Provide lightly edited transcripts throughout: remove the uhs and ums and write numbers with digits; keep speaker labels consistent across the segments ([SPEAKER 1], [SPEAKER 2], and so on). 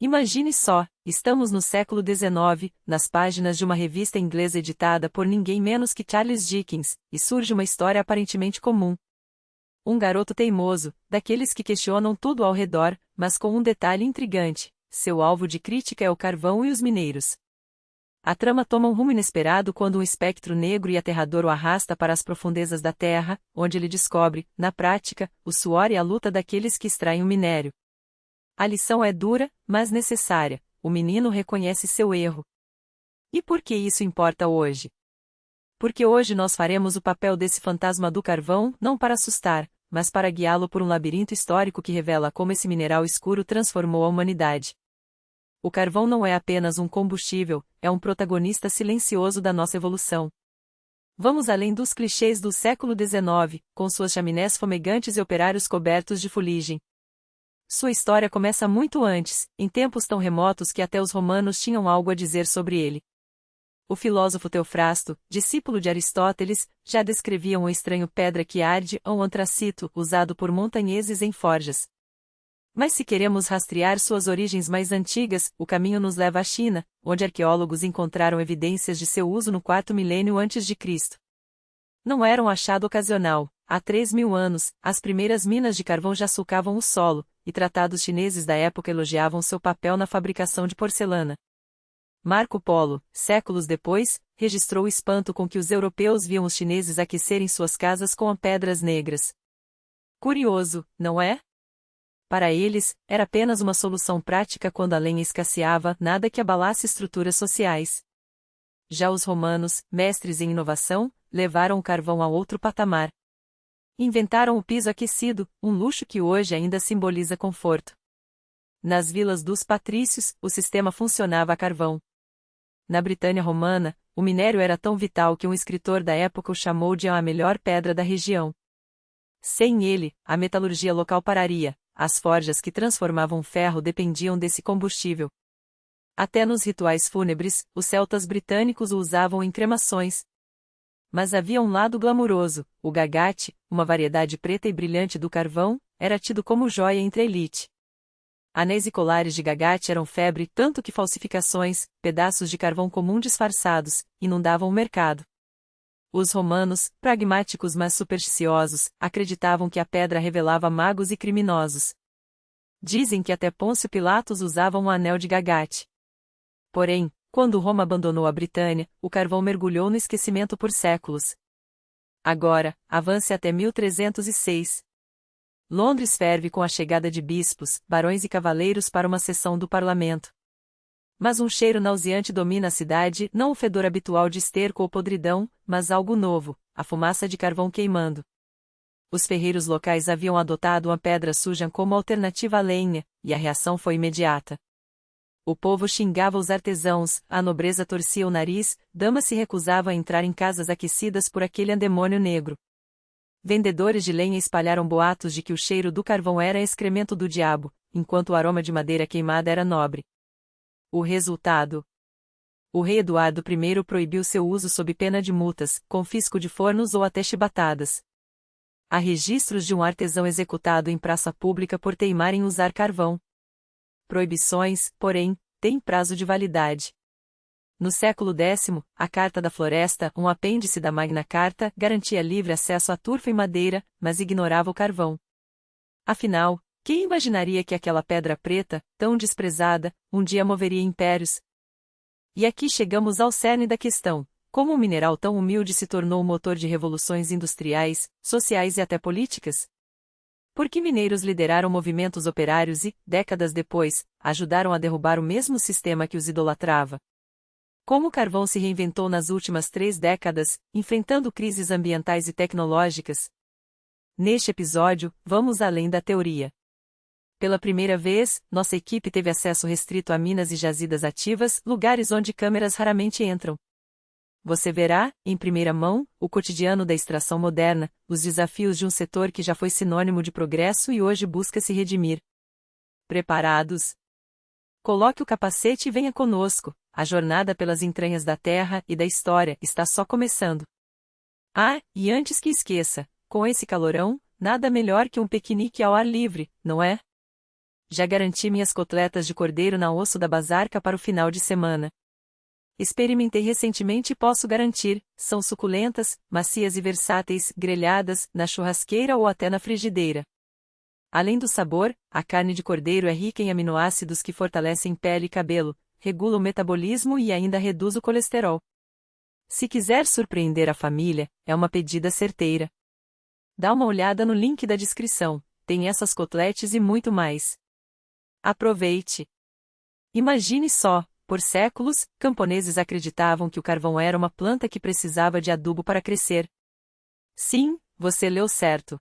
[SPEAKER 1] Imagine só, estamos no século XIX, nas páginas de uma revista inglesa editada por ninguém menos que Charles Dickens, e surge uma história aparentemente comum. Um garoto teimoso, daqueles que questionam tudo ao redor, mas com um detalhe intrigante: seu alvo de crítica é o carvão e os mineiros. A trama toma um rumo inesperado quando um espectro negro e aterrador o arrasta para as profundezas da terra, onde ele descobre, na prática, o suor e a luta daqueles que extraem o minério. A lição é dura, mas necessária. O menino reconhece seu erro. E por que isso importa hoje? Porque hoje nós faremos o papel desse fantasma do carvão, não para assustar, mas para guiá-lo por um labirinto histórico que revela como esse mineral escuro transformou a humanidade. O carvão não é apenas um combustível, é um protagonista silencioso da nossa evolução. Vamos além dos clichês do século XIX, com suas chaminés fumegantes e operários cobertos de fuligem. Sua história começa muito antes, em tempos tão remotos que até os romanos tinham algo a dizer sobre ele. O filósofo Teofrasto, discípulo de Aristóteles, já descrevia um estranho pedra que arde ou antracito usado por montanheses em forjas. Mas se queremos rastrear suas origens mais antigas, o caminho nos leva à China, onde arqueólogos encontraram evidências de seu uso no quarto milênio antes de Cristo. Não era um achado ocasional. Há 3.000 anos, as primeiras minas de carvão já sulcavam o solo, e tratados chineses da época elogiavam seu papel na fabricação de porcelana. Marco Polo, séculos depois, registrou o espanto com que os europeus viam os chineses aquecerem suas casas com pedras negras. Curioso, não é? Para eles, era apenas uma solução prática quando a lenha escasseava, nada que abalasse estruturas sociais. Já os romanos, mestres em inovação, levaram o carvão a outro patamar. Inventaram o piso aquecido, um luxo que hoje ainda simboliza conforto. Nas vilas dos patrícios, o sistema funcionava a carvão. Na Britânia romana, o minério era tão vital que um escritor da época o chamou de a melhor pedra da região. Sem ele, a metalurgia local pararia, as forjas que transformavam ferro dependiam desse combustível. Até nos rituais fúnebres, os celtas britânicos o usavam em cremações. Mas havia um lado glamuroso: o gagate, uma variedade preta e brilhante do carvão, era tido como joia entre a elite. Anéis e colares de gagate eram febre tanto que falsificações, pedaços de carvão comum disfarçados, inundavam o mercado. Os romanos, pragmáticos mas supersticiosos, acreditavam que a pedra revelava magos e criminosos. Dizem que até Pôncio Pilatos usava um anel de gagate. Porém, quando Roma abandonou a Britânia, o carvão mergulhou no esquecimento por séculos. Agora, avance até 1306. Londres ferve com a chegada de bispos, barões e cavaleiros para uma sessão do parlamento. Mas um cheiro nauseante domina a cidade, não o fedor habitual de esterco ou podridão, mas algo novo: a fumaça de carvão queimando. Os ferreiros locais haviam adotado uma pedra suja como alternativa à lenha, e a reação foi imediata. O povo xingava os artesãos, a nobreza torcia o nariz, damas se recusavam a entrar em casas aquecidas por aquele andemônio negro. Vendedores de lenha espalharam boatos de que o cheiro do carvão era excremento do diabo, enquanto o aroma de madeira queimada era nobre. O resultado: o rei Eduardo I proibiu seu uso sob pena de multas, confisco de fornos ou até chibatadas. Há registros de um artesão executado em praça pública por teimar em usar carvão. Proibições, porém, têm prazo de validade. No século X, a Carta da Floresta, um apêndice da Magna Carta, garantia livre acesso a turfa e madeira, mas ignorava o carvão. Afinal, quem imaginaria que aquela pedra preta, tão desprezada, um dia moveria impérios? E aqui chegamos ao cerne da questão: como um mineral tão humilde se tornou o motor de revoluções industriais, sociais e até políticas? Porque mineiros lideraram movimentos operários e, décadas depois, ajudaram a derrubar o mesmo sistema que os idolatrava. Como o carvão se reinventou nas últimas 3 décadas, enfrentando crises ambientais e tecnológicas? Neste episódio, vamos além da teoria. Pela primeira vez, nossa equipe teve acesso restrito a minas e jazidas ativas, lugares onde câmeras raramente entram. Você verá, em primeira mão, o cotidiano da extração moderna, os desafios de um setor que já foi sinônimo de progresso e hoje busca se redimir. Preparados? Coloque o capacete e venha conosco. A jornada pelas entranhas da Terra e da história está só começando. Ah, e antes que esqueça, com esse calorão, nada melhor que um piquenique ao ar livre, não é? Já garanti minhas coteletas de cordeiro na osso da Bazarca para o final de semana. Experimentei recentemente e posso garantir, são suculentas, macias e versáteis, grelhadas, na churrasqueira ou até na frigideira. Além do sabor, a carne de cordeiro é rica em aminoácidos que fortalecem pele e cabelo, regula o metabolismo e ainda reduz o colesterol. Se quiser surpreender a família, é uma pedida certeira. Dá uma olhada no link da descrição, tem essas coteletes e muito mais. Aproveite! Imagine só, por séculos, camponeses acreditavam que o carvão era uma planta que precisava de adubo para crescer. Sim, você leu certo.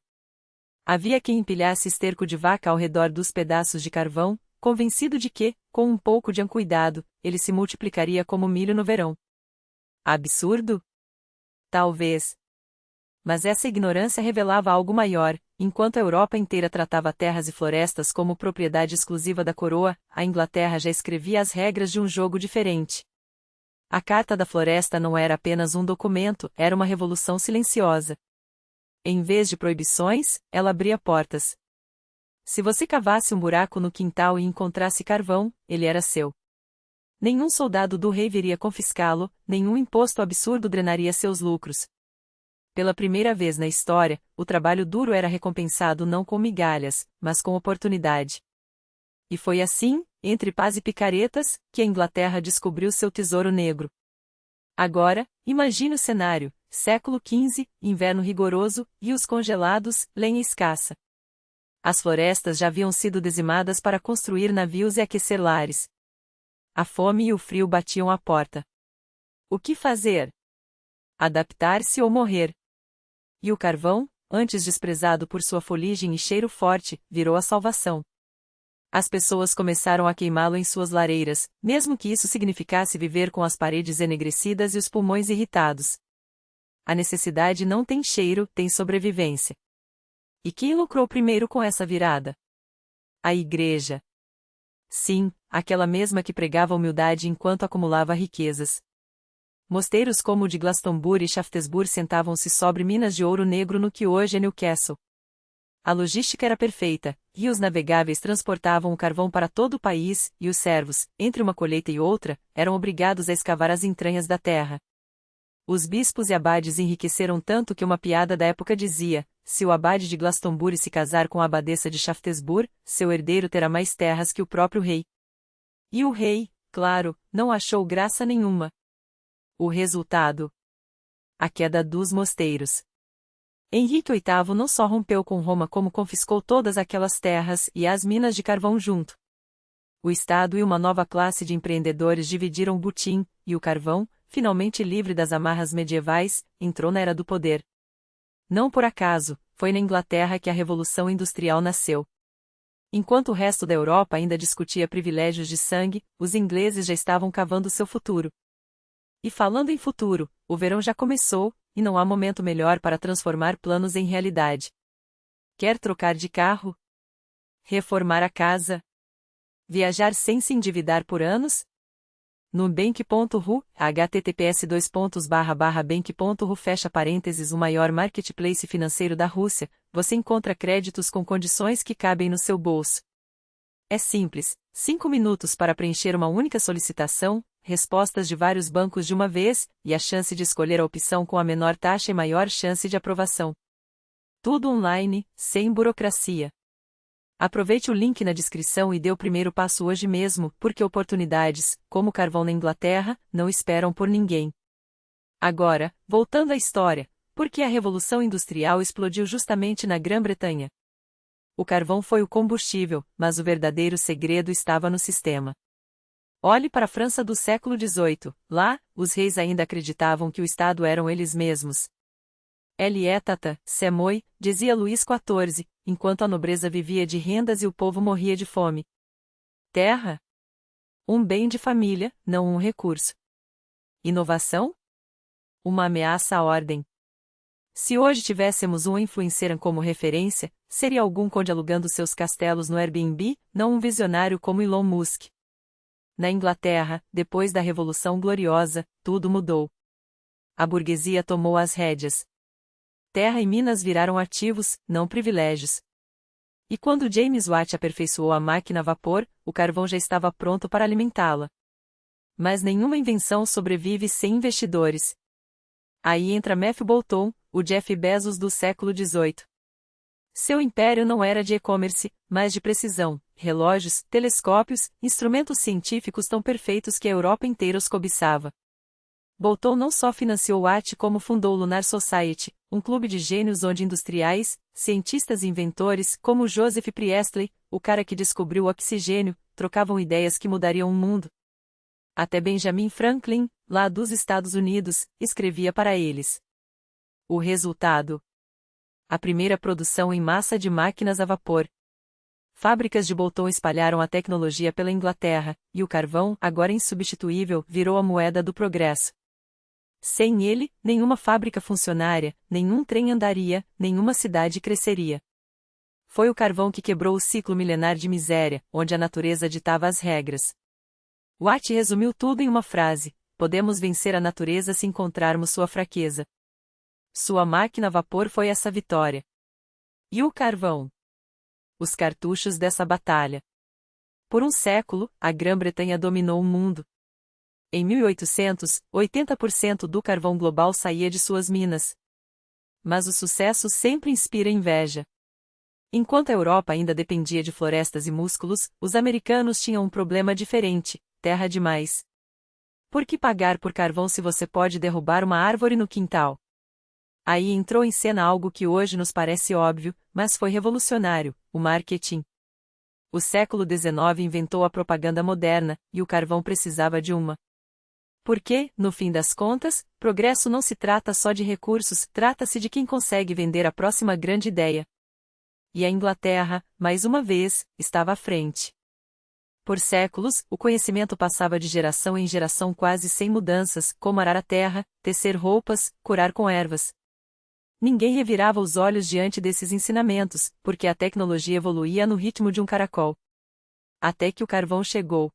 [SPEAKER 1] Havia quem empilhasse esterco de vaca ao redor dos pedaços de carvão, convencido de que, com um pouco de cuidado, ele se multiplicaria como milho no verão. Absurdo? Talvez. Mas essa ignorância revelava algo maior. Enquanto a Europa inteira tratava terras e florestas como propriedade exclusiva da coroa, a Inglaterra já escrevia as regras de um jogo diferente. A Carta da Floresta não era apenas um documento, era uma revolução silenciosa. Em vez de proibições, ela abria portas. Se você cavasse um buraco no quintal e encontrasse carvão, ele era seu. Nenhum soldado do rei viria confiscá-lo, nenhum imposto absurdo drenaria seus lucros. Pela primeira vez na história, o trabalho duro era recompensado não com migalhas, mas com oportunidade. E foi assim, entre paz e picaretas, que a Inglaterra descobriu seu tesouro negro. Agora, imagine o cenário: século XV, inverno rigoroso, rios congelados, lenha escassa. As florestas já haviam sido dizimadas para construir navios e aquecer lares. A fome e o frio batiam à porta. O que fazer? Adaptar-se ou morrer? E o carvão, antes desprezado por sua fuligem e cheiro forte, virou a salvação. As pessoas começaram a queimá-lo em suas lareiras, mesmo que isso significasse viver com as paredes enegrecidas e os pulmões irritados. A necessidade não tem cheiro, tem sobrevivência. E quem lucrou primeiro com essa virada? A Igreja. Sim, aquela mesma que pregava humildade enquanto acumulava riquezas. Mosteiros como o de Glastonbury e Shaftesbury sentavam-se sobre minas de ouro negro no que hoje é Newcastle. A logística era perfeita, rios navegáveis transportavam o carvão para todo o país, e os servos, entre uma colheita e outra, eram obrigados a escavar as entranhas da terra. Os bispos e abades enriqueceram tanto que uma piada da época dizia: se o abade de Glastonbury se casar com a abadesa de Shaftesbury, seu herdeiro terá mais terras que o próprio rei. E o rei, claro, não achou graça nenhuma. O resultado? A queda dos mosteiros. Henrique VIII não só rompeu com Roma como confiscou todas aquelas terras e as minas de carvão junto. O Estado e uma nova classe de empreendedores dividiram o butim, e o carvão, finalmente livre das amarras medievais, entrou na era do poder. Não por acaso, foi na Inglaterra que a Revolução Industrial nasceu. Enquanto o resto da Europa ainda discutia privilégios de sangue, os ingleses já estavam cavando seu futuro. E falando em futuro, o verão já começou, e não há momento melhor para transformar planos em realidade. Quer trocar de carro? Reformar a casa? Viajar sem se endividar por anos? Nubank.ru, https://bank.ru fecha parênteses, o maior marketplace financeiro da Rússia, você encontra créditos com condições que cabem no seu bolso. É simples, 5 minutos para preencher uma única solicitação, respostas de vários bancos de uma vez, e a chance de escolher a opção com a menor taxa e maior chance de aprovação. Tudo online, sem burocracia. Aproveite o link na descrição e dê o primeiro passo hoje mesmo, porque oportunidades, como carvão na Inglaterra, não esperam por ninguém. Agora, voltando à história, por que a Revolução Industrial explodiu justamente na Grã-Bretanha? O carvão foi o combustível, mas o verdadeiro segredo estava no sistema. Olhe para a França do século XVIII, lá, os reis ainda acreditavam que o Estado eram eles mesmos. Tata, c'est moi, dizia Luís XIV, enquanto a nobreza vivia de rendas e o povo morria de fome. Terra? Um bem de família, não um recurso. Inovação? Uma ameaça à ordem. Se hoje tivéssemos um influencer como referência, seria algum conde alugando seus castelos no Airbnb, não um visionário como Elon Musk. Na Inglaterra, depois da Revolução Gloriosa, tudo mudou. A burguesia tomou as rédeas. Terra e minas viraram ativos, não privilégios. E quando James Watt aperfeiçoou a máquina a vapor, o carvão já estava pronto para alimentá-la. Mas nenhuma invenção sobrevive sem investidores. Aí entra Matthew Boulton, o Jeff Bezos do século XVIII. Seu império não era de e-commerce, mas de precisão, relógios, telescópios, instrumentos científicos tão perfeitos que a Europa inteira os cobiçava. Boulton não só financiou Watt como fundou o Lunar Society, um clube de gênios onde industriais, cientistas e inventores, como Joseph Priestley, o cara que descobriu o oxigênio, trocavam ideias que mudariam o mundo. Até Benjamin Franklin, lá dos Estados Unidos, escrevia para eles. O resultado: a primeira produção em massa de máquinas a vapor. Fábricas de Boulton espalharam a tecnologia pela Inglaterra, e o carvão, agora insubstituível, virou a moeda do progresso. Sem ele, nenhuma fábrica funcionaria, nenhum trem andaria, nenhuma cidade cresceria. Foi o carvão que quebrou o ciclo milenar de miséria, onde a natureza ditava as regras. Watt resumiu tudo em uma frase: podemos vencer a natureza se encontrarmos sua fraqueza. Sua máquina a vapor foi essa vitória. E o carvão? Os cartuchos dessa batalha. Por um século, a Grã-Bretanha dominou o mundo. Em 1800, 80% do carvão global saía de suas minas. Mas o sucesso sempre inspira inveja. Enquanto a Europa ainda dependia de florestas e músculos, os americanos tinham um problema diferente: terra demais. Por que pagar por carvão se você pode derrubar uma árvore no quintal? Aí entrou em cena algo que hoje nos parece óbvio, mas foi revolucionário: o marketing. O século XIX inventou a propaganda moderna, e o carvão precisava de uma. Porque, no fim das contas, progresso não se trata só de recursos, trata-se de quem consegue vender a próxima grande ideia. E a Inglaterra, mais uma vez, estava à frente. Por séculos, o conhecimento passava de geração em geração quase sem mudanças, como arar a terra, tecer roupas, curar com ervas. Ninguém revirava os olhos diante desses ensinamentos, porque a tecnologia evoluía no ritmo de um caracol. Até que o carvão chegou.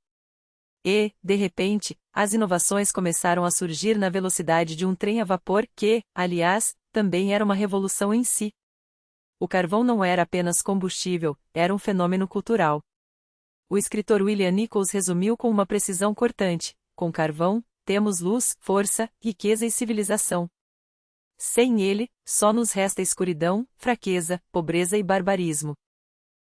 [SPEAKER 1] E, de repente, as inovações começaram a surgir na velocidade de um trem a vapor que, aliás, também era uma revolução em si. O carvão não era apenas combustível, era um fenômeno cultural. O escritor William Nichols resumiu com uma precisão cortante: com carvão, temos luz, força, riqueza e civilização. Sem ele, só nos resta escuridão, fraqueza, pobreza e barbarismo.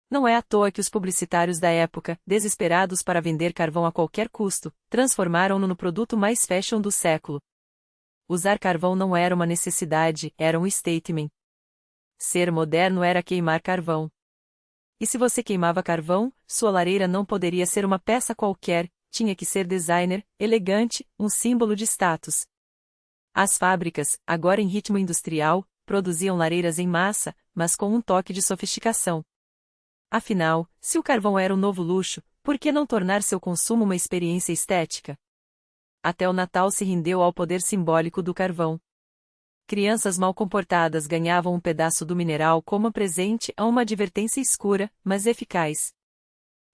[SPEAKER 1] Não é à toa que os publicitários da época, desesperados para vender carvão a qualquer custo, transformaram-no no produto mais fashion do século. Usar carvão não era uma necessidade, era um statement. Ser moderno era queimar carvão. E se você queimava carvão, sua lareira não poderia ser uma peça qualquer, tinha que ser designer, elegante, um símbolo de status. As fábricas, agora em ritmo industrial, produziam lareiras em massa, mas com um toque de sofisticação. Afinal, se o carvão era um novo luxo, por que não tornar seu consumo uma experiência estética? Até o Natal se rendeu ao poder simbólico do carvão. Crianças mal comportadas ganhavam um pedaço do mineral como presente a uma advertência escura, mas eficaz.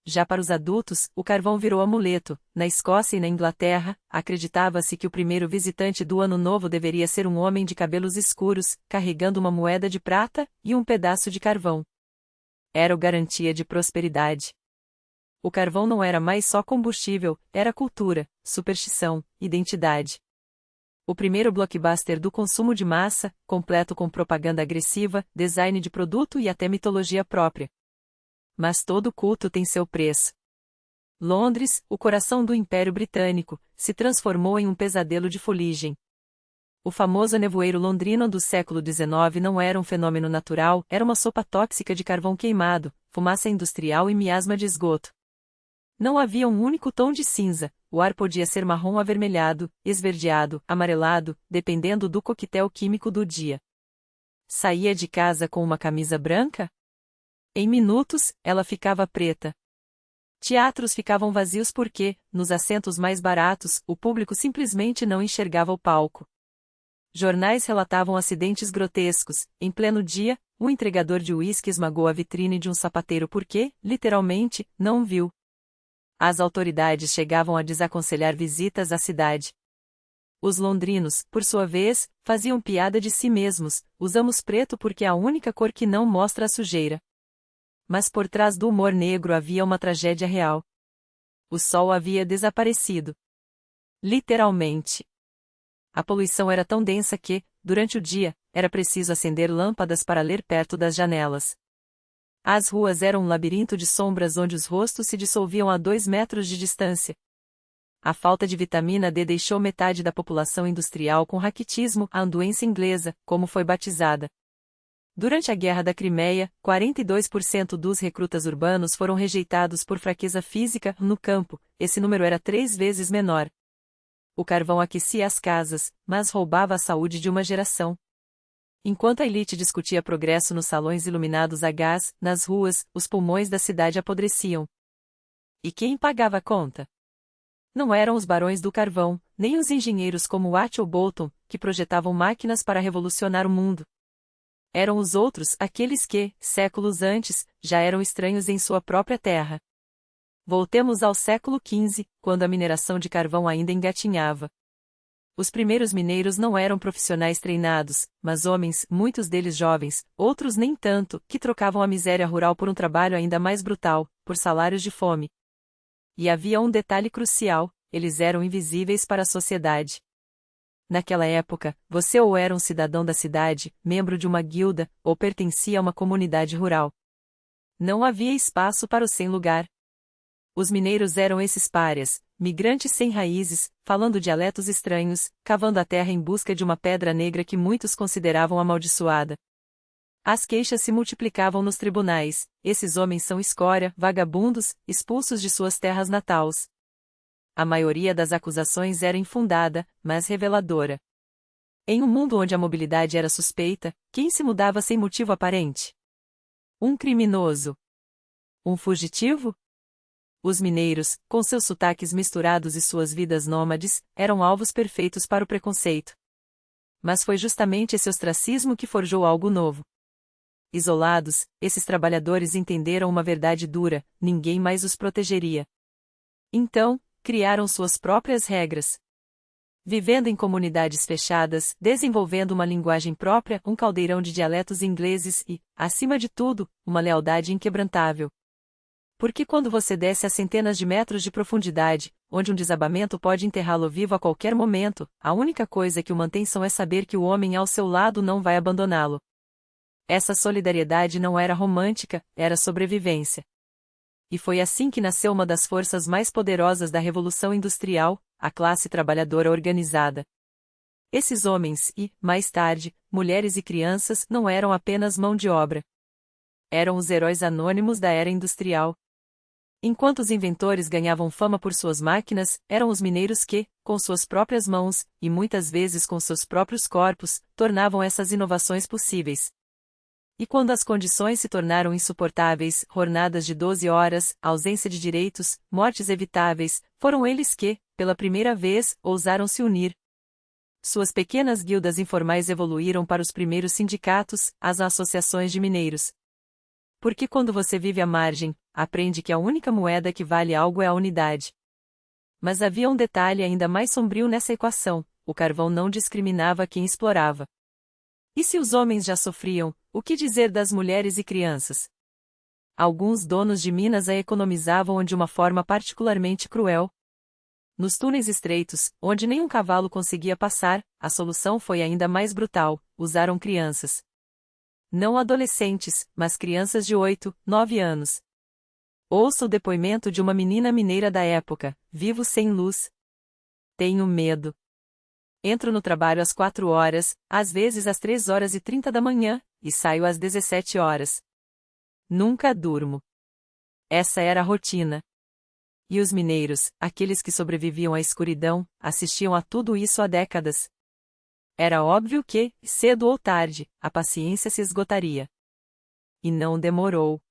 [SPEAKER 1] Já para os adultos, o carvão virou amuleto. Na Escócia e na Inglaterra, acreditava-se que o primeiro visitante do Ano Novo deveria ser um homem de cabelos escuros, carregando uma moeda de prata e um pedaço de carvão. Era o garantia de prosperidade. O carvão não era mais só combustível, era cultura, superstição, identidade. O primeiro blockbuster do consumo de massa, completo com propaganda agressiva, design de produto e até mitologia própria. Mas todo culto tem seu preço. Londres, o coração do Império Britânico, se transformou em um pesadelo de fuligem. O famoso nevoeiro londrino do século XIX não era um fenômeno natural, era uma sopa tóxica de carvão queimado, fumaça industrial e miasma de esgoto. Não havia um único tom de cinza, o ar podia ser marrom avermelhado, esverdeado, amarelado, dependendo do coquetel químico do dia. Saía de casa com uma camisa branca? Em minutos, ela ficava preta. Teatros ficavam vazios porque, nos assentos mais baratos, o público simplesmente não enxergava o palco. Jornais relatavam acidentes grotescos. Em pleno dia, um entregador de uísque esmagou a vitrine de um sapateiro porque, literalmente, não viu. As autoridades chegavam a desaconselhar visitas à cidade. Os londrinos, por sua vez, faziam piada de si mesmos: usamos preto porque é a única cor que não mostra a sujeira. Mas por trás do humor negro havia uma tragédia real. O sol havia desaparecido. Literalmente. A poluição era tão densa que, durante o dia, era preciso acender lâmpadas para ler perto das janelas. As ruas eram um labirinto de sombras onde os rostos se dissolviam a 2 metros de distância. A falta de vitamina D deixou metade da população industrial com raquitismo, a doença inglesa, como foi batizada. Durante a Guerra da Crimeia, 42% dos recrutas urbanos foram rejeitados por fraqueza física no campo, esse número era 3 vezes menor. O carvão aquecia as casas, mas roubava a saúde de uma geração. Enquanto a elite discutia progresso nos salões iluminados a gás, nas ruas, os pulmões da cidade apodreciam. E quem pagava a conta? Não eram os barões do carvão, nem os engenheiros como Watt ou Bolton, que projetavam máquinas para revolucionar o mundo. Eram os outros, aqueles que, séculos antes, já eram estranhos em sua própria terra. Voltemos ao século XV, quando a mineração de carvão ainda engatinhava. Os primeiros mineiros não eram profissionais treinados, mas homens, muitos deles jovens, outros nem tanto, que trocavam a miséria rural por um trabalho ainda mais brutal, por salários de fome. E havia um detalhe crucial: eles eram invisíveis para a sociedade. Naquela época, você ou era um cidadão da cidade, membro de uma guilda, ou pertencia a uma comunidade rural. Não havia espaço para o sem-lugar. Os mineiros eram esses párias, migrantes sem raízes, falando dialetos estranhos, cavando a terra em busca de uma pedra negra que muitos consideravam amaldiçoada. As queixas se multiplicavam nos tribunais: esses homens são escória, vagabundos, expulsos de suas terras natais. A maioria das acusações era infundada, mas reveladora. Em um mundo onde a mobilidade era suspeita, quem se mudava sem motivo aparente? Um criminoso? Um fugitivo? Os mineiros, com seus sotaques misturados e suas vidas nômades, eram alvos perfeitos para o preconceito. Mas foi justamente esse ostracismo que forjou algo novo. Isolados, esses trabalhadores entenderam uma verdade dura: ninguém mais os protegeria. Então, criaram suas próprias regras. Vivendo em comunidades fechadas, desenvolvendo uma linguagem própria, um caldeirão de dialetos ingleses e, acima de tudo, uma lealdade inquebrantável. Porque quando você desce a centenas de metros de profundidade, onde um desabamento pode enterrá-lo vivo a qualquer momento, a única coisa que o mantém são é saber que o homem ao seu lado não vai abandoná-lo. Essa solidariedade não era romântica, era sobrevivência. E foi assim que nasceu uma das forças mais poderosas da Revolução Industrial, a classe trabalhadora organizada. Esses homens e, mais tarde, mulheres e crianças não eram apenas mão de obra. Eram os heróis anônimos da era industrial. Enquanto os inventores ganhavam fama por suas máquinas, eram os mineiros que, com suas próprias mãos, e muitas vezes com seus próprios corpos, tornavam essas inovações possíveis. E quando as condições se tornaram insuportáveis, jornadas de 12 horas, ausência de direitos, mortes evitáveis, foram eles que, pela primeira vez, ousaram se unir. Suas pequenas guildas informais evoluíram para os primeiros sindicatos, as associações de mineiros. Porque quando você vive à margem, aprende que a única moeda que vale algo é a unidade. Mas havia um detalhe ainda mais sombrio nessa equação: o carvão não discriminava quem explorava. E se os homens já sofriam, o que dizer das mulheres e crianças? Alguns donos de minas a economizavam de uma forma particularmente cruel. Nos túneis estreitos, onde nenhum cavalo conseguia passar, a solução foi ainda mais brutal: usaram crianças. Não adolescentes, mas crianças de 8, 9 anos. Ouça o depoimento de uma menina mineira da época: vivo sem luz. Tenho medo. Entro no trabalho às 4 horas, às vezes às 3h30 da manhã, e saio às 17 horas. Nunca durmo. Essa era a rotina. E os mineiros, aqueles que sobreviviam à escuridão, assistiam a tudo isso há décadas. Era óbvio que, cedo ou tarde, a paciência se esgotaria. E não demorou.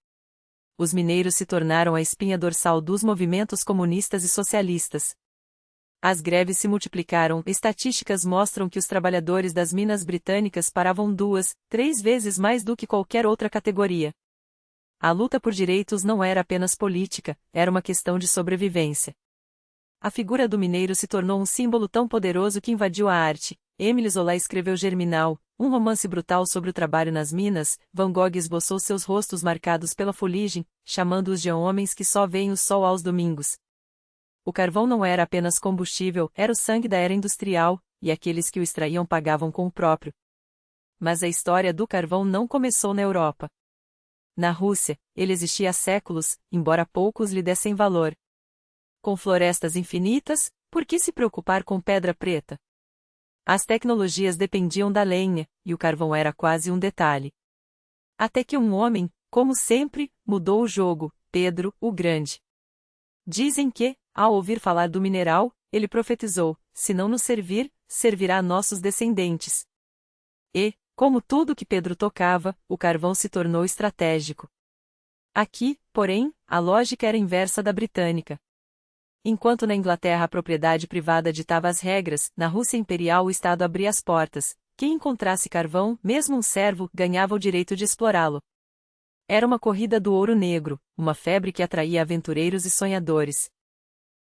[SPEAKER 1] Os mineiros se tornaram a espinha dorsal dos movimentos comunistas e socialistas. As greves se multiplicaram. Estatísticas mostram que os trabalhadores das minas britânicas paravam 2, 3 vezes mais do que qualquer outra categoria. A luta por direitos não era apenas política, era uma questão de sobrevivência. A figura do mineiro se tornou um símbolo tão poderoso que invadiu a arte, Émile Zola escreveu Germinal, um romance brutal sobre o trabalho nas minas. Van Gogh esboçou seus rostos marcados pela fuligem, chamando-os de homens que só veem o sol aos domingos. O carvão não era apenas combustível, era o sangue da era industrial, e aqueles que o extraíam pagavam com o próprio. Mas a história do carvão não começou na Europa. Na Rússia, ele existia há séculos, embora poucos lhe dessem valor. Com florestas infinitas, por que se preocupar com pedra preta? As tecnologias dependiam da lenha, e o carvão era quase um detalhe. Até que um homem, como sempre, mudou o jogo: Pedro, o Grande. Dizem que, ao ouvir falar do mineral, ele profetizou: se não nos servir, servirá a nossos descendentes. E, como tudo que Pedro tocava, o carvão se tornou estratégico. Aqui, porém, a lógica era inversa da britânica. Enquanto na Inglaterra a propriedade privada ditava as regras, na Rússia imperial o Estado abria as portas. Quem encontrasse carvão, mesmo um servo, ganhava o direito de explorá-lo. Era uma corrida do ouro negro, uma febre que atraía aventureiros e sonhadores.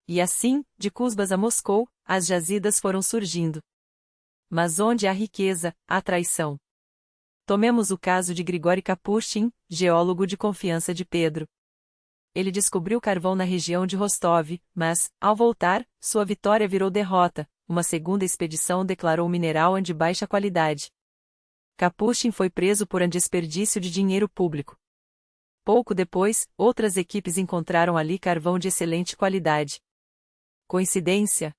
[SPEAKER 1] E assim, de Cusbas a Moscou, as jazidas foram surgindo. Mas onde há riqueza, há traição. Tomemos o caso de Grigori Kapustin, geólogo de confiança de Pedro. Ele descobriu carvão na região de Rostov, mas, ao voltar, sua vitória virou derrota. Uma segunda expedição declarou o mineral de baixa qualidade. Kapustin foi preso por desperdício de dinheiro público. Pouco depois, outras equipes encontraram ali carvão de excelente qualidade. Coincidência?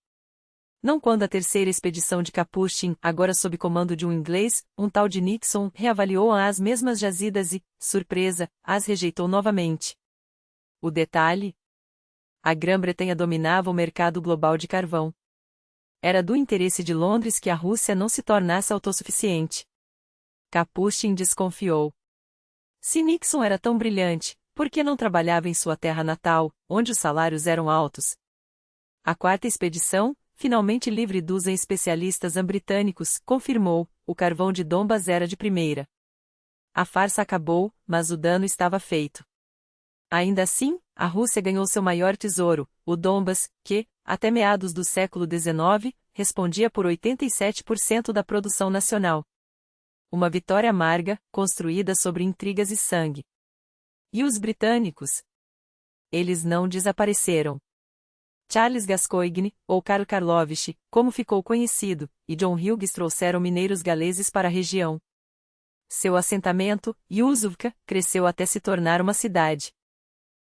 [SPEAKER 1] Não quando a terceira expedição de Kapustin, agora sob comando de um inglês, um tal de Nixon, reavaliou as mesmas jazidas e, surpresa, as rejeitou novamente. O detalhe? A Grã-Bretanha dominava o mercado global de carvão. Era do interesse de Londres que a Rússia não se tornasse autossuficiente. Kapustin desconfiou. Se Nixon era tão brilhante, por que não trabalhava em sua terra natal, onde os salários eram altos? A quarta expedição, finalmente livre dos especialistas britânicos, confirmou: o carvão de Donbas era de primeira. A farsa acabou, mas o dano estava feito. Ainda assim, a Rússia ganhou seu maior tesouro, o Donbas, que, até meados do século XIX, respondia por 87% da produção nacional. Uma vitória amarga, construída sobre intrigas e sangue. E os britânicos? Eles não desapareceram. Charles Gascoigne, ou Karl Karlovich, como ficou conhecido, e John Hughes trouxeram mineiros galeses para a região. Seu assentamento, Yuzovka, cresceu até se tornar uma cidade.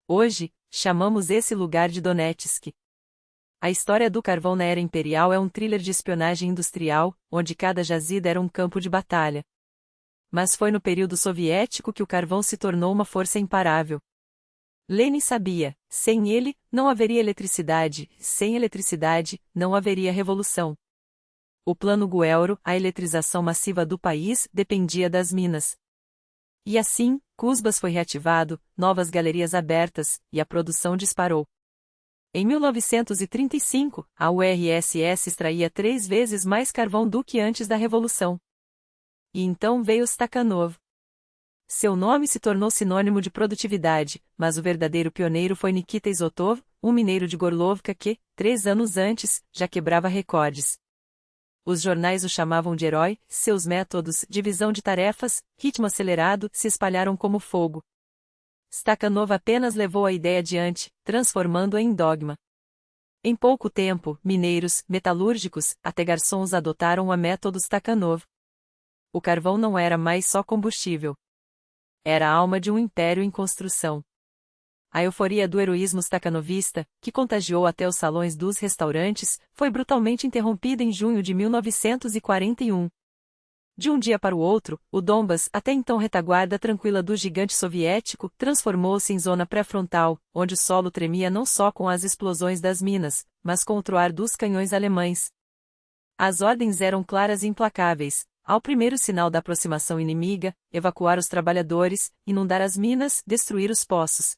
[SPEAKER 1] Hoje, chamamos esse lugar de Donetsk. A história do carvão na era imperial é um thriller de espionagem industrial, onde cada jazida era um campo de batalha. Mas foi no período soviético que o carvão se tornou uma força imparável. Lenin sabia: sem ele, não haveria eletricidade; sem eletricidade, não haveria revolução. O Plano Guelro, a eletrização massiva do país, dependia das minas. E assim, Cusbas foi reativado, novas galerias abertas, e a produção disparou. Em 1935, a URSS extraía 3 vezes mais carvão do que antes da Revolução. E então veio Stakhanov. Seu nome se tornou sinônimo de produtividade, mas o verdadeiro pioneiro foi Nikita Izotov, um mineiro de Gorlovka que, 3 anos antes, já quebrava recordes. Os jornais o chamavam de herói, seus métodos, divisão de tarefas, ritmo acelerado, se espalharam como fogo. Stakhanov apenas levou a ideia adiante, transformando-a em dogma. Em pouco tempo, mineiros, metalúrgicos, até garçons adotaram o método Stakhanov. O carvão não era mais só combustível. Era a alma de um império em construção. A euforia do heroísmo stakhanovista, que contagiou até os salões dos restaurantes, foi brutalmente interrompida em junho de 1941. De um dia para o outro, o Donbas, até então retaguarda tranquila do gigante soviético, transformou-se em zona pré-frontal, onde o solo tremia não só com as explosões das minas, mas com o troar dos canhões alemães. As ordens eram claras e implacáveis: ao primeiro sinal da aproximação inimiga, evacuar os trabalhadores, inundar as minas, destruir os poços.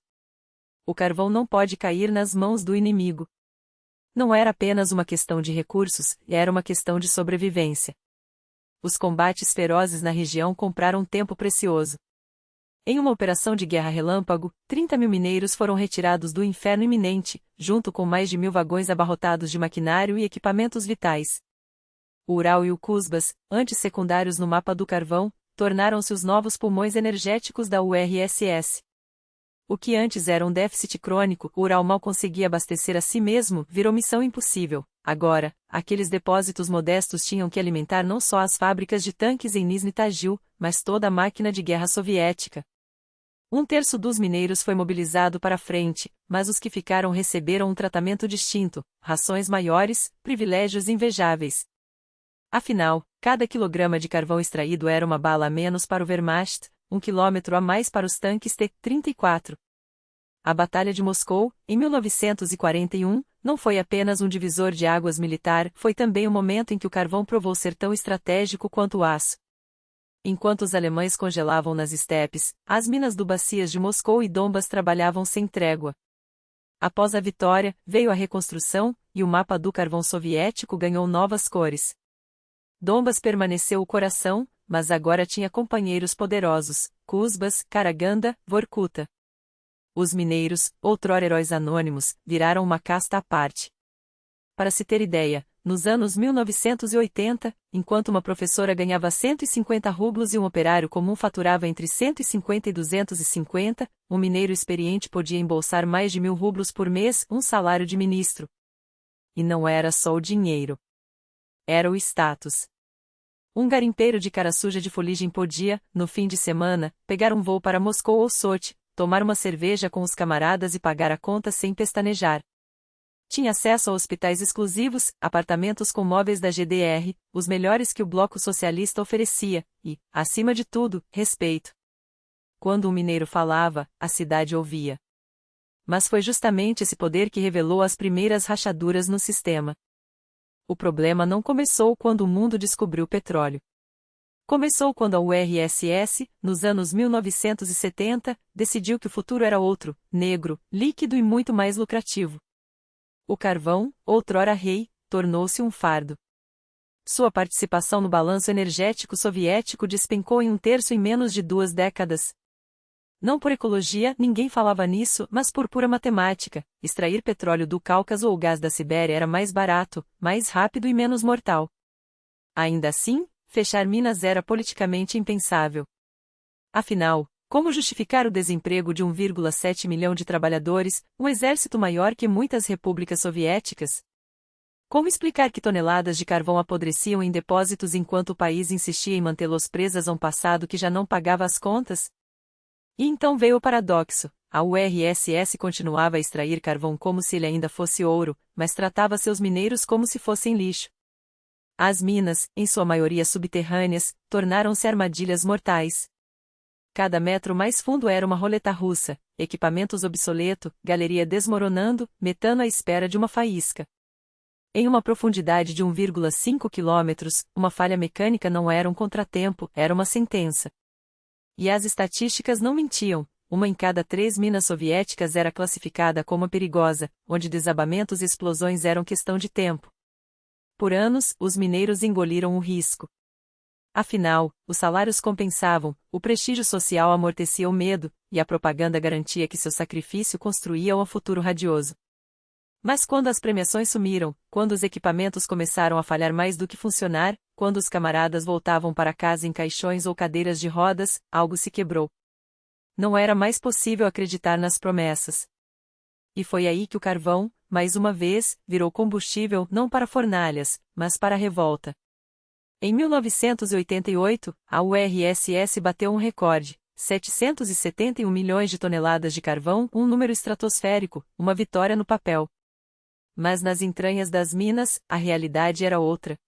[SPEAKER 1] O carvão não pode cair nas mãos do inimigo. Não era apenas uma questão de recursos, era uma questão de sobrevivência. Os combates ferozes na região compraram tempo precioso. Em uma operação de guerra relâmpago, 30.000 mineiros foram retirados do inferno iminente, junto com mais de 1.000 vagões abarrotados de maquinário e equipamentos vitais. O Ural e o Cusbas, antes secundários no mapa do carvão, tornaram-se os novos pulmões energéticos da URSS. O que antes era um déficit crônico, o Ural mal conseguia abastecer a si mesmo, virou missão impossível. Agora, aqueles depósitos modestos tinham que alimentar não só as fábricas de tanques em Nizhny Tagil, mas toda a máquina de guerra soviética. Um terço dos mineiros foi mobilizado para a frente, mas os que ficaram receberam um tratamento distinto, rações maiores, privilégios invejáveis. Afinal, cada quilograma de carvão extraído era uma bala a menos para o Wehrmacht, 1 quilômetro a mais para os tanques T-34. A Batalha de Moscou, em 1941, não foi apenas um divisor de águas militar, foi também o momento em que o carvão provou ser tão estratégico quanto o aço. Enquanto os alemães congelavam nas estepes, as minas do Bacias de Moscou e Donbas trabalhavam sem trégua. Após a vitória, veio a reconstrução, e o mapa do carvão soviético ganhou novas cores. Donbas permaneceu o coração, mas agora tinha companheiros poderosos, Cusbas, Karaganda, Vorkuta. Os mineiros, outrora heróis anônimos, viraram uma casta à parte. Para se ter ideia, nos anos 1980, enquanto uma professora ganhava 150 rublos e um operário comum faturava entre 150 e 250, um mineiro experiente podia embolsar mais de 1.000 rublos por mês, um salário de ministro. E não era só o dinheiro. Era o status. Um garimpeiro de cara suja de fuligem podia, no fim de semana, pegar um voo para Moscou ou Sochi, tomar uma cerveja com os camaradas e pagar a conta sem pestanejar. Tinha acesso a hospitais exclusivos, apartamentos com móveis da GDR, os melhores que o bloco socialista oferecia, e, acima de tudo, respeito. Quando um mineiro falava, a cidade ouvia. Mas foi justamente esse poder que revelou as primeiras rachaduras no sistema. O problema não começou quando o mundo descobriu o petróleo. Começou quando a URSS, nos anos 1970, decidiu que o futuro era outro, negro, líquido e muito mais lucrativo. O carvão, outrora rei, tornou-se um fardo. Sua participação no balanço energético soviético despencou em 1/3 em menos de 2 décadas. Não por ecologia, ninguém falava nisso, mas por pura matemática, extrair petróleo do Cáucaso ou gás da Sibéria era mais barato, mais rápido e menos mortal. Ainda assim, fechar minas era politicamente impensável. Afinal, como justificar o desemprego de 1,7 milhão de trabalhadores, um exército maior que muitas repúblicas soviéticas? Como explicar que toneladas de carvão apodreciam em depósitos enquanto o país insistia em mantê-los presas a um passado que já não pagava as contas? E então veio o paradoxo: a URSS continuava a extrair carvão como se ele ainda fosse ouro, mas tratava seus mineiros como se fossem lixo. As minas, em sua maioria subterrâneas, tornaram-se armadilhas mortais. Cada metro mais fundo era uma roleta russa, equipamentos obsoletos, galeria desmoronando, metano à espera de uma faísca. Em uma profundidade de 1,5 quilômetros, uma falha mecânica não era um contratempo, era uma sentença. E as estatísticas não mentiam, uma em cada 3 minas soviéticas era classificada como perigosa, onde desabamentos e explosões eram questão de tempo. Por anos, os mineiros engoliram o risco. Afinal, os salários compensavam, o prestígio social amortecia o medo, e a propaganda garantia que seu sacrifício construía um futuro radioso. Mas quando as premiações sumiram, quando os equipamentos começaram a falhar mais do que funcionar, quando os camaradas voltavam para casa em caixões ou cadeiras de rodas, algo se quebrou. Não era mais possível acreditar nas promessas. E foi aí que o carvão, mais uma vez, virou combustível não para fornalhas, mas para a revolta. Em 1988, a URSS bateu um recorde, 771 milhões de toneladas de carvão, um número estratosférico, uma vitória no papel. Mas nas entranhas das minas, a realidade era outra.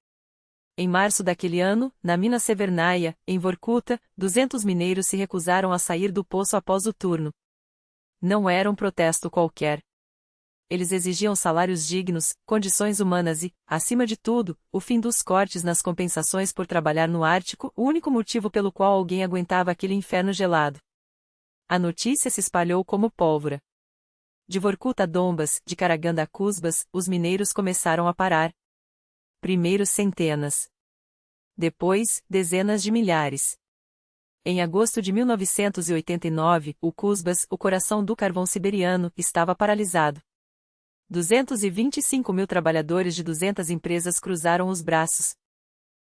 [SPEAKER 1] Em março daquele ano, na mina Severnaya, em Vorkuta, 200 mineiros se recusaram a sair do poço após o turno. Não era um protesto qualquer. Eles exigiam salários dignos, condições humanas e, acima de tudo, o fim dos cortes nas compensações por trabalhar no Ártico, o único motivo pelo qual alguém aguentava aquele inferno gelado. A notícia se espalhou como pólvora. De Vorkuta a Donbas, de Karaganda a Cusbas, os mineiros começaram a parar. Primeiro centenas. Depois, dezenas de milhares. Em agosto de 1989, o Cusbas, o coração do carvão siberiano, estava paralisado. 225 mil trabalhadores de 200 empresas cruzaram os braços.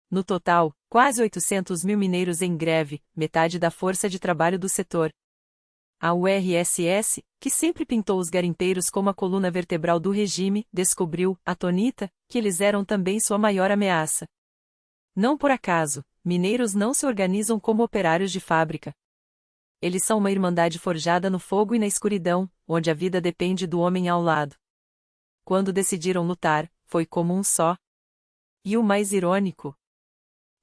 [SPEAKER 1] No total, quase 800 mil mineiros em greve, metade da força de trabalho do setor. A URSS, que sempre pintou os garimpeiros como a coluna vertebral do regime, descobriu, atônita, que eles eram também sua maior ameaça. Não por acaso, mineiros não se organizam como operários de fábrica. Eles são uma irmandade forjada no fogo e na escuridão, onde a vida depende do homem ao lado. Quando decidiram lutar, foi como um só. E o mais irônico: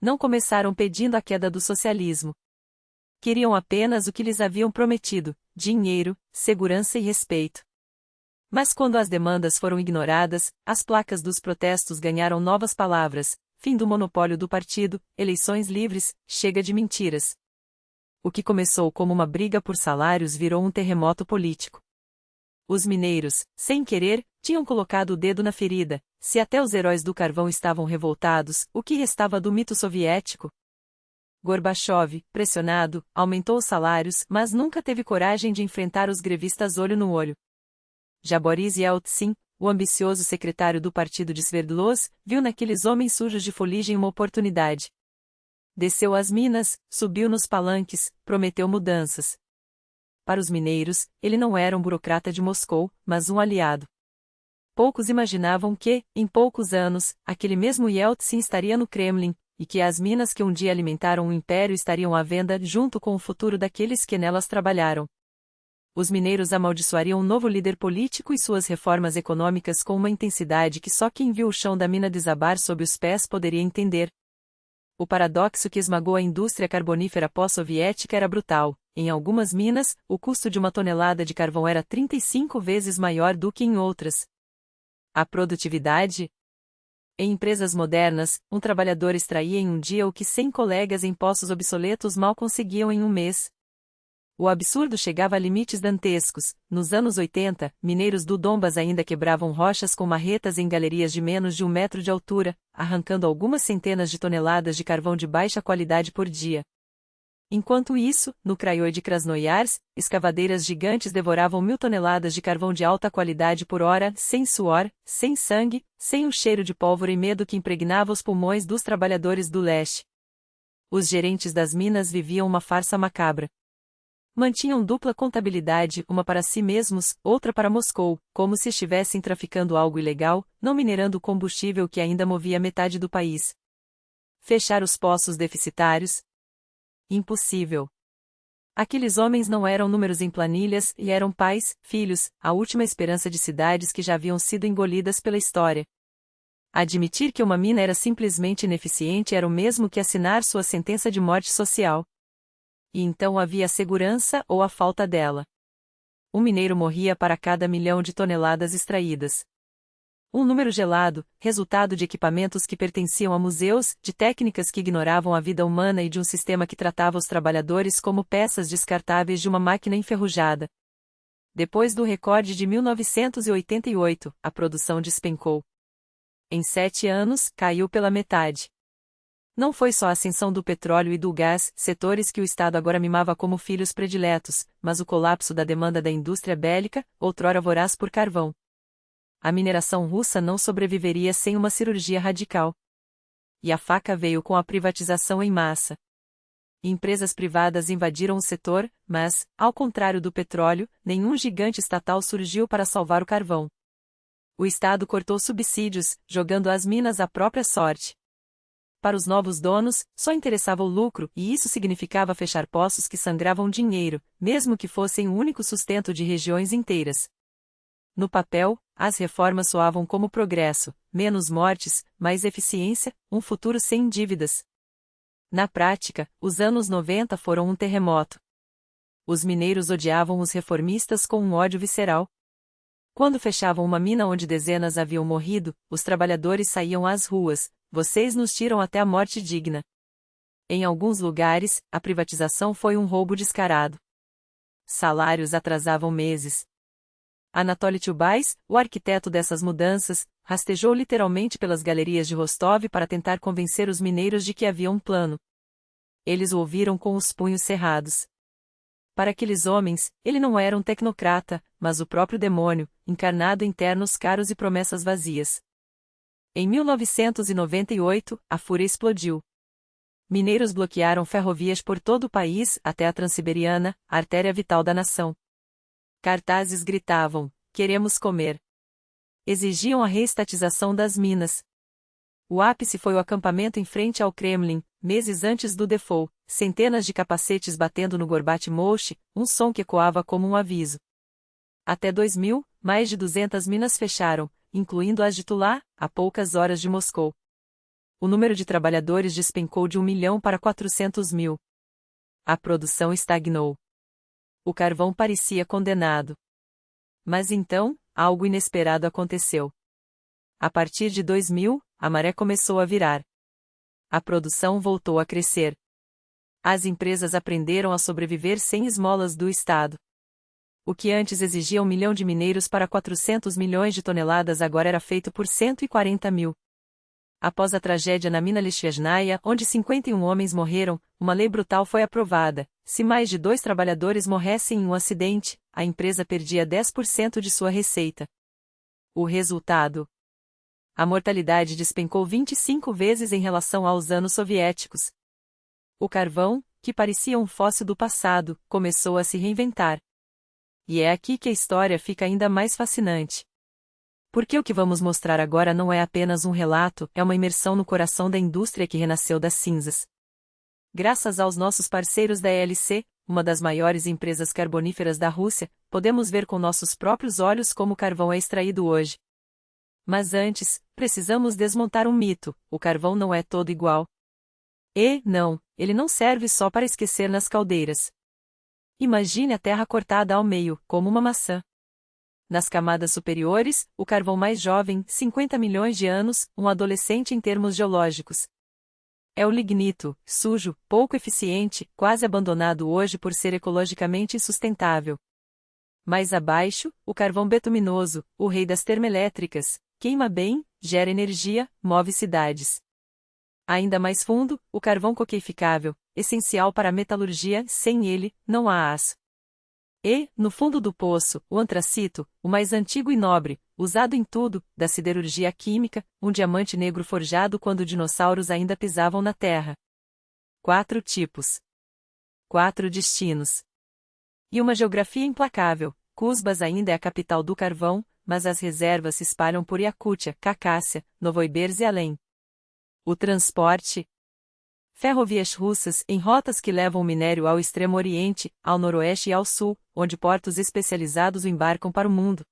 [SPEAKER 1] não começaram pedindo a queda do socialismo. Queriam apenas o que lhes haviam prometido: dinheiro, segurança e respeito. Mas quando as demandas foram ignoradas, as placas dos protestos ganharam novas palavras: fim do monopólio do partido, eleições livres, chega de mentiras. O que começou como uma briga por salários virou um terremoto político. Os mineiros, sem querer, tinham colocado o dedo na ferida. Se até os heróis do carvão estavam revoltados, o que restava do mito soviético? Gorbachev, pressionado, aumentou os salários, mas nunca teve coragem de enfrentar os grevistas olho no olho. Já Boris Yeltsin, o ambicioso secretário do partido de Sverdlovsk, viu naqueles homens sujos de fuligem uma oportunidade. Desceu às minas, subiu nos palanques, prometeu mudanças. Para os mineiros, ele não era um burocrata de Moscou, mas um aliado. Poucos imaginavam que, em poucos anos, aquele mesmo Yeltsin estaria no Kremlin, e que as minas que um dia alimentaram o império estariam à venda junto com o futuro daqueles que nelas trabalharam. Os mineiros amaldiçoariam um novo líder político e suas reformas econômicas com uma intensidade que só quem viu o chão da mina desabar sob os pés poderia entender. O paradoxo que esmagou a indústria carbonífera pós-soviética era brutal. Em algumas minas, o custo de uma tonelada de carvão era 35 vezes maior do que em outras. A produtividade? Em empresas modernas, um trabalhador extraía em um dia o que 100 colegas em poços obsoletos mal conseguiam em um mês. O absurdo chegava a limites dantescos. Nos anos 80, mineiros do Donbas ainda quebravam rochas com marretas em galerias de menos de 1 metro de altura, arrancando algumas centenas de toneladas de carvão de baixa qualidade por dia. Enquanto isso, no Kraioi de Krasnoyarsk, escavadeiras gigantes devoravam 1.000 toneladas de carvão de alta qualidade por hora, sem suor, sem sangue, sem o cheiro de pólvora e medo que impregnava os pulmões dos trabalhadores do leste. Os gerentes das minas viviam uma farsa macabra. Mantinham dupla contabilidade, uma para si mesmos, outra para Moscou, como se estivessem traficando algo ilegal, não minerando o combustível que ainda movia metade do país. Fechar os poços deficitários? Impossível. Aqueles homens não eram números em planilhas e eram pais, filhos, a última esperança de cidades que já haviam sido engolidas pela história. Admitir que uma mina era simplesmente ineficiente era o mesmo que assinar sua sentença de morte social. E então havia a segurança ou a falta dela. Um mineiro morria para cada 1.000.000 de toneladas extraídas. Um número gelado, resultado de equipamentos que pertenciam a museus, de técnicas que ignoravam a vida humana e de um sistema que tratava os trabalhadores como peças descartáveis de uma máquina enferrujada. Depois do recorde de 1988, a produção despencou. Em 7 anos, caiu pela metade. Não foi só a ascensão do petróleo e do gás, setores que o Estado agora mimava como filhos prediletos, mas o colapso da demanda da indústria bélica, outrora voraz por carvão. A mineração russa não sobreviveria sem uma cirurgia radical. E a faca veio com a privatização em massa. Empresas privadas invadiram o setor, mas, ao contrário do petróleo, nenhum gigante estatal surgiu para salvar o carvão. O Estado cortou subsídios, jogando as minas à própria sorte. Para os novos donos, só interessava o lucro, e isso significava fechar poços que sangravam dinheiro, mesmo que fossem o único sustento de regiões inteiras. No papel, as reformas soavam como progresso, menos mortes, mais eficiência, um futuro sem dívidas. Na prática, os anos 90 foram um terremoto. Os mineiros odiavam os reformistas com um ódio visceral. Quando fechavam uma mina onde dezenas haviam morrido, os trabalhadores saíam às ruas: vocês nos tiram até a morte digna. Em alguns lugares, a privatização foi um roubo descarado. Salários atrasavam meses. Anatoly Chubais, o arquiteto dessas mudanças, rastejou literalmente pelas galerias de Rostov para tentar convencer os mineiros de que havia um plano. Eles o ouviram com os punhos cerrados. Para aqueles homens, ele não era um tecnocrata, mas o próprio demônio, encarnado em ternos caros e promessas vazias. Em 1998, a fúria explodiu. Mineiros bloquearam ferrovias por todo o país até a Transiberiana, a artéria vital da nação. Cartazes gritavam: "Queremos comer". Exigiam a reestatização das minas. O ápice foi o acampamento em frente ao Kremlin, meses antes do default, centenas de capacetes batendo no Gorbat-Mosh, um som que ecoava como um aviso. Até 2000, mais de 200 minas fecharam, incluindo as de Tula, a poucas horas de Moscou. O número de trabalhadores despencou de 1 milhão para 400 mil. A produção estagnou. O carvão parecia condenado. Mas então, algo inesperado aconteceu. A partir de 2000, a maré começou a virar. A produção voltou a crescer. As empresas aprenderam a sobreviver sem esmolas do Estado. O que antes exigia 1 milhão de mineiros para 400 milhões de toneladas agora era feito por 140 mil. Após a tragédia na mina Lishvesnaya, onde 51 homens morreram, uma lei brutal foi aprovada. Se mais de 2 trabalhadores morressem em um acidente, a empresa perdia 10% de sua receita. O resultado: a mortalidade despencou 25 vezes em relação aos anos soviéticos. O carvão, que parecia um fóssil do passado, começou a se reinventar. E é aqui que a história fica ainda mais fascinante. Porque o que vamos mostrar agora não é apenas um relato, é uma imersão no coração da indústria que renasceu das cinzas. Graças aos nossos parceiros da ELC, uma das maiores empresas carboníferas da Rússia, podemos ver com nossos próprios olhos como o carvão é extraído hoje. Mas antes, precisamos desmontar um mito: o carvão não é todo igual. E, não, ele não serve só para esquecer nas caldeiras. Imagine a terra cortada ao meio, como uma maçã. Nas camadas superiores, o carvão mais jovem, 50 milhões de anos, um adolescente em termos geológicos. É o lignito, sujo, pouco eficiente, quase abandonado hoje por ser ecologicamente insustentável. Mais abaixo, o carvão betuminoso, o rei das termoelétricas, queima bem, gera energia, move cidades. Ainda mais fundo, o carvão coqueificável, essencial para a metalurgia, sem ele, não há aço. E, no fundo do poço, o antracito, o mais antigo e nobre, usado em tudo, da siderurgia química, um diamante negro forjado quando dinossauros ainda pisavam na Terra. 4 tipos. 4 destinos. E uma geografia implacável. Cusbas ainda é a capital do carvão, mas as reservas se espalham por Iacútia, Cacácia, Novoibersk e além. O transporte. Ferrovias russas em rotas que levam o minério ao extremo oriente, ao noroeste e ao sul, onde portos especializados o embarcam para o mundo.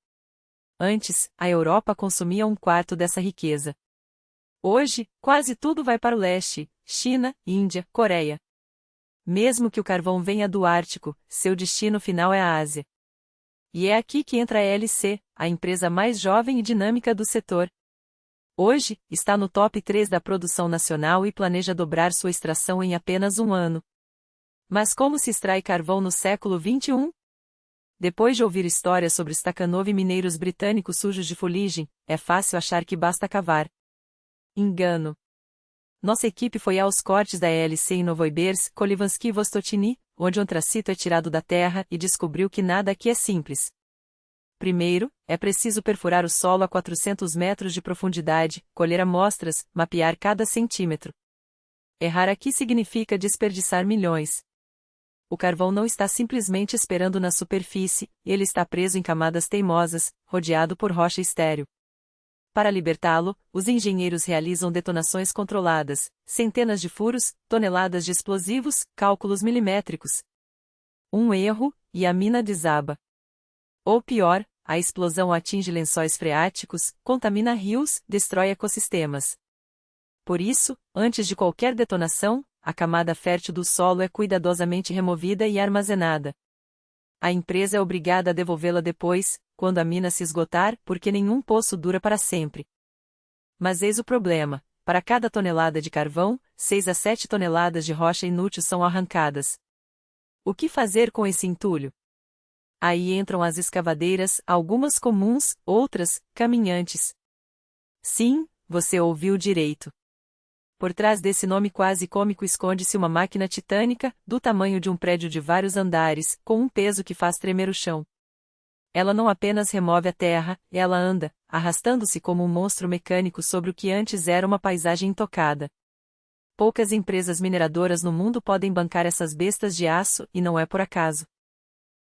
[SPEAKER 1] Antes, a Europa consumia 1/4 dessa riqueza. Hoje, quase tudo vai para o leste: China, Índia, Coreia. Mesmo que o carvão venha do Ártico, seu destino final é a Ásia. E é aqui que entra a ELC, a empresa mais jovem e dinâmica do setor. Hoje, está no top 3 da produção nacional e planeja dobrar sua extração em apenas um ano. Mas como se extrai carvão no século XXI? Depois de ouvir histórias sobre Stakhanov e mineiros britânicos sujos de fuligem, é fácil achar que basta cavar. Engano. Nossa equipe foi aos cortes da ELC em Novoibersk, Kolivansky e Vostochniki, onde o antracito é tirado da terra, e descobriu que nada aqui é simples. Primeiro, é preciso perfurar o solo a 400 metros de profundidade, colher amostras, mapear cada centímetro. Errar aqui significa desperdiçar milhões. O carvão não está simplesmente esperando na superfície, ele está preso em camadas teimosas, rodeado por rocha estéril. Para libertá-lo, os engenheiros realizam detonações controladas, centenas de furos, toneladas de explosivos, cálculos milimétricos. Um erro, e a mina desaba. Ou pior, a explosão atinge lençóis freáticos, contamina rios, destrói ecossistemas. Por isso, antes de qualquer detonação, a camada fértil do solo é cuidadosamente removida e armazenada. A empresa é obrigada a devolvê-la depois, quando a mina se esgotar, porque nenhum poço dura para sempre. Mas eis o problema: para cada tonelada de carvão, 6 a 7 toneladas de rocha inútil são arrancadas. O que fazer com esse entulho? Aí entram as escavadeiras, algumas comuns, outras, caminhantes. Sim, você ouviu direito. Por trás desse nome quase cômico esconde-se uma máquina titânica, do tamanho de um prédio de vários andares, com um peso que faz tremer o chão. Ela não apenas remove a terra, ela anda, arrastando-se como um monstro mecânico sobre o que antes era uma paisagem intocada. Poucas empresas mineradoras no mundo podem bancar essas bestas de aço, e não é por acaso.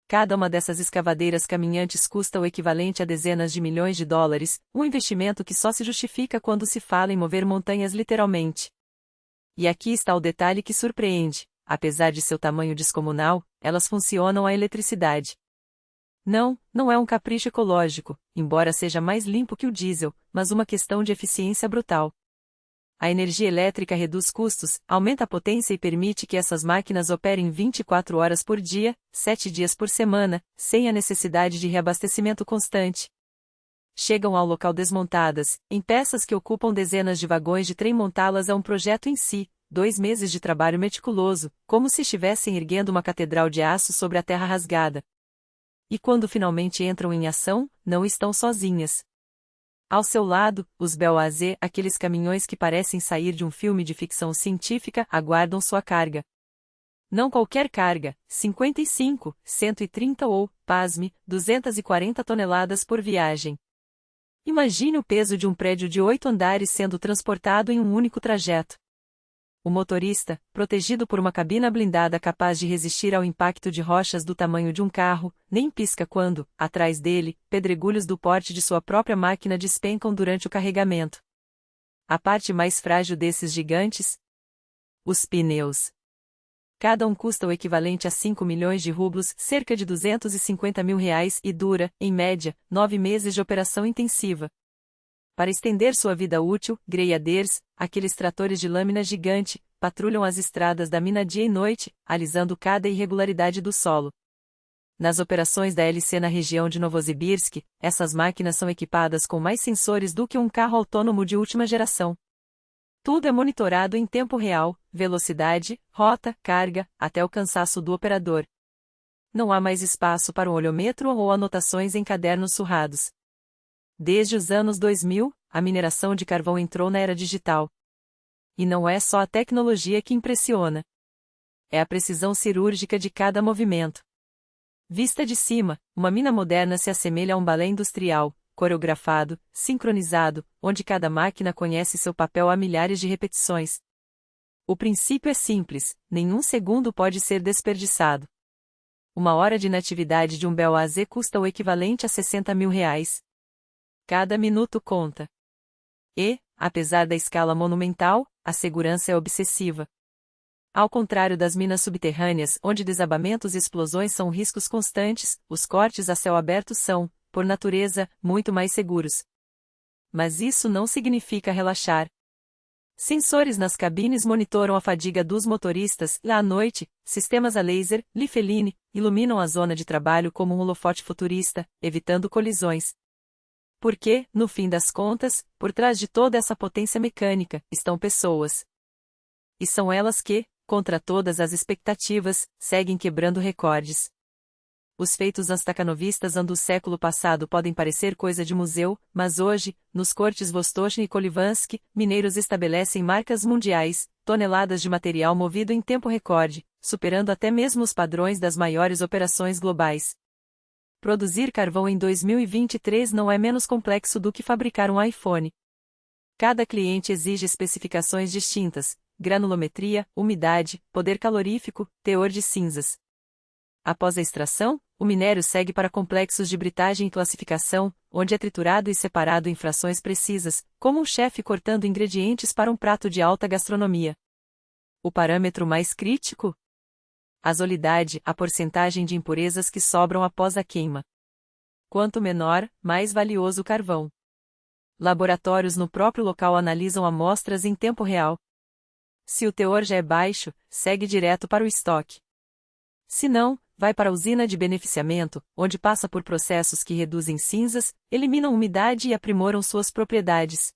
[SPEAKER 1] Cada uma dessas escavadeiras caminhantes custa o equivalente a dezenas de milhões de dólares, um investimento que só se justifica quando se fala em mover montanhas literalmente. E aqui está o detalhe que surpreende: apesar de seu tamanho descomunal, elas funcionam à eletricidade. Não é um capricho ecológico, embora seja mais limpo que o diesel, mas uma questão de eficiência brutal. A energia elétrica reduz custos, aumenta a potência e permite que essas máquinas operem 24 horas por dia, 7 dias por semana, sem a necessidade de reabastecimento constante. Chegam ao local desmontadas, em peças que ocupam dezenas de vagões de trem. Montá-las é um projeto em si, 2 meses de trabalho meticuloso, como se estivessem erguendo uma catedral de aço sobre a terra rasgada. E quando finalmente entram em ação, não estão sozinhas. Ao seu lado, os BOAZ, aqueles caminhões que parecem sair de um filme de ficção científica, aguardam sua carga. Não qualquer carga, 55, 130 ou, pasme, 240 toneladas por viagem. Imagine o peso de um prédio de 8 andares sendo transportado em um único trajeto. O motorista, protegido por uma cabina blindada capaz de resistir ao impacto de rochas do tamanho de um carro, nem pisca quando, atrás dele, pedregulhos do porte de sua própria máquina despencam durante o carregamento. A parte mais frágil desses gigantes? Os pneus. Cada um custa o equivalente a 5 milhões de rublos, cerca de R$ 250 mil, e dura, em média, 9 meses de operação intensiva. Para estender sua vida útil, greyaders, aqueles tratores de lâmina gigante, patrulham as estradas da mina dia e noite, alisando cada irregularidade do solo. Nas operações da LC na região de Novosibirsk, essas máquinas são equipadas com mais sensores do que um carro autônomo de última geração. Tudo é monitorado em tempo real, velocidade, rota, carga, até o cansaço do operador. Não há mais espaço para um olhômetro ou anotações em cadernos surrados. Desde os anos 2000, a mineração de carvão entrou na era digital. E não é só a tecnologia que impressiona. É a precisão cirúrgica de cada movimento. Vista de cima, uma mina moderna se assemelha a um balé industrial, coreografado, sincronizado, onde cada máquina conhece seu papel há milhares de repetições. O princípio é simples: nenhum segundo pode ser desperdiçado. 1 hora de inatividade de um BOAZ custa o equivalente a R$ 60 mil. Cada minuto conta. E, apesar da escala monumental, a segurança é obsessiva. Ao contrário das minas subterrâneas, onde desabamentos e explosões são riscos constantes, os cortes a céu aberto são, por natureza, muito mais seguros. Mas isso não significa relaxar. Sensores nas cabines monitoram a fadiga dos motoristas e, à noite, sistemas a laser, Lifeline, iluminam a zona de trabalho como um holofote futurista, evitando colisões. Porque, no fim das contas, por trás de toda essa potência mecânica, estão pessoas. E são elas que, contra todas as expectativas, seguem quebrando recordes. Os feitos astacanovistas do século passado podem parecer coisa de museu, mas hoje, nos cortes Vostochnaya e Kolivansk, mineiros estabelecem marcas mundiais, toneladas de material movido em tempo recorde, superando até mesmo os padrões das maiores operações globais. Produzir carvão em 2023 não é menos complexo do que fabricar um iPhone. Cada cliente exige especificações distintas: granulometria, umidade, poder calorífico, teor de cinzas. Após a extração, o minério segue para complexos de britagem e classificação, onde é triturado e separado em frações precisas, como um chefe cortando ingredientes para um prato de alta gastronomia. O parâmetro mais crítico? A zolidade, a porcentagem de impurezas que sobram após a queima. Quanto menor, mais valioso o carvão. Laboratórios no próprio local analisam amostras em tempo real. Se o teor já é baixo, segue direto para o estoque. Se não, vai para a usina de beneficiamento, onde passa por processos que reduzem cinzas, eliminam umidade e aprimoram suas propriedades.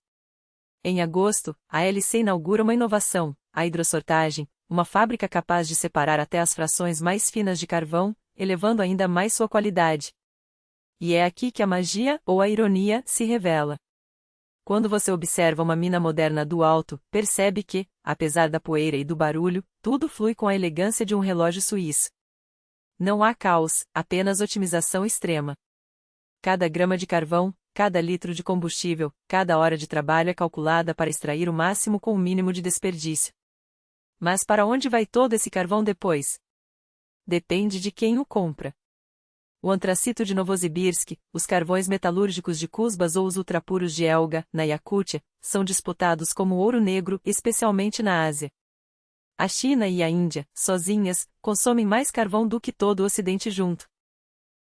[SPEAKER 1] Em agosto, a LC inaugura uma inovação, a hidrossortagem, uma fábrica capaz de separar até as frações mais finas de carvão, elevando ainda mais sua qualidade. E é aqui que a magia, ou a ironia, se revela. Quando você observa uma mina moderna do alto, percebe que, apesar da poeira e do barulho, tudo flui com a elegância de um relógio suíço. Não há caos, apenas otimização extrema. Cada grama de carvão, cada litro de combustível, cada hora de trabalho é calculada para extrair o máximo com o mínimo de desperdício. Mas para onde vai todo esse carvão depois? Depende de quem o compra. O antracito de Novosibirsk, os carvões metalúrgicos de Kuzbas ou os ultrapuros de Elga, na Iacútia, são disputados como ouro negro, especialmente na Ásia. A China e a Índia, sozinhas, consomem mais carvão do que todo o Ocidente junto.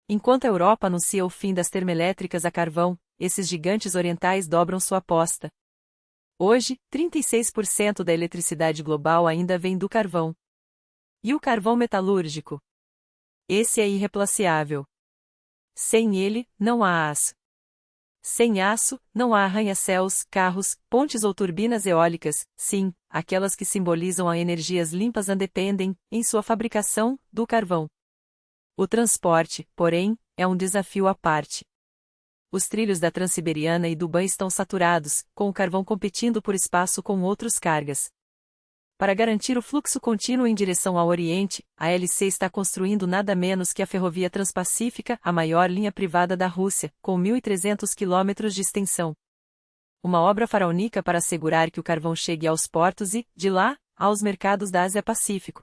[SPEAKER 1] Enquanto a Europa anuncia o fim das termoelétricas a carvão, esses gigantes orientais dobram sua aposta. Hoje, 36% da eletricidade global ainda vem do carvão. E o carvão metalúrgico? Esse é irreplaciável. Sem ele, não há aço. Sem aço, não há arranha-céus, carros, pontes ou turbinas eólicas, sim, aquelas que simbolizam a energias limpas dependem, em sua fabricação, do carvão. O transporte, porém, é um desafio à parte. Os trilhos da Transiberiana e do Ban estão saturados, com o carvão competindo por espaço com outras cargas. Para garantir o fluxo contínuo em direção ao Oriente, a LC está construindo nada menos que a Ferrovia Transpacífica, a maior linha privada da Rússia, com 1.300 quilômetros de extensão. Uma obra faraônica para assegurar que o carvão chegue aos portos e, de lá, aos mercados da Ásia-Pacífico.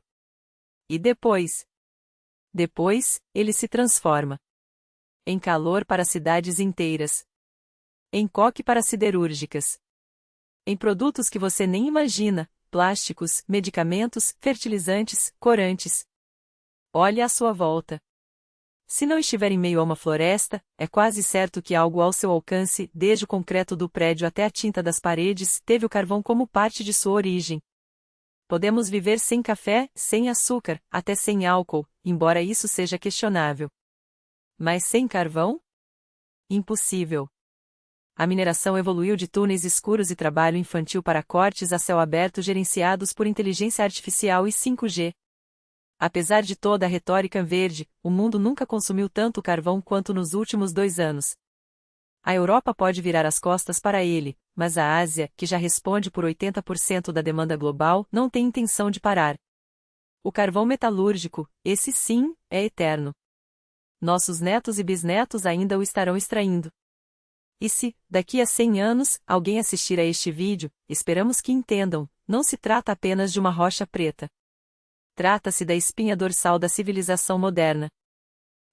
[SPEAKER 1] E depois? Depois, ele se transforma em calor para cidades inteiras, em coque para siderúrgicas, em produtos que você nem imagina, plásticos, medicamentos, fertilizantes, corantes. Olhe à sua volta. Se não estiver em meio a uma floresta, é quase certo que algo ao seu alcance, desde o concreto do prédio até a tinta das paredes, teve o carvão como parte de sua origem. Podemos viver sem café, sem açúcar, até sem álcool, embora isso seja questionável. Mas sem carvão? Impossível. A mineração evoluiu de túneis escuros e trabalho infantil para cortes a céu aberto gerenciados por inteligência artificial e 5G. Apesar de toda a retórica verde, o mundo nunca consumiu tanto carvão quanto nos últimos 2 anos. A Europa pode virar as costas para ele, mas a Ásia, que já responde por 80% da demanda global, não tem intenção de parar. O carvão metalúrgico, esse sim, é eterno. Nossos netos e bisnetos ainda o estarão extraindo. E se, daqui a 100 anos, alguém assistir a este vídeo, esperamos que entendam, não se trata apenas de uma rocha preta. Trata-se da espinha dorsal da civilização moderna.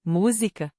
[SPEAKER 1] Música.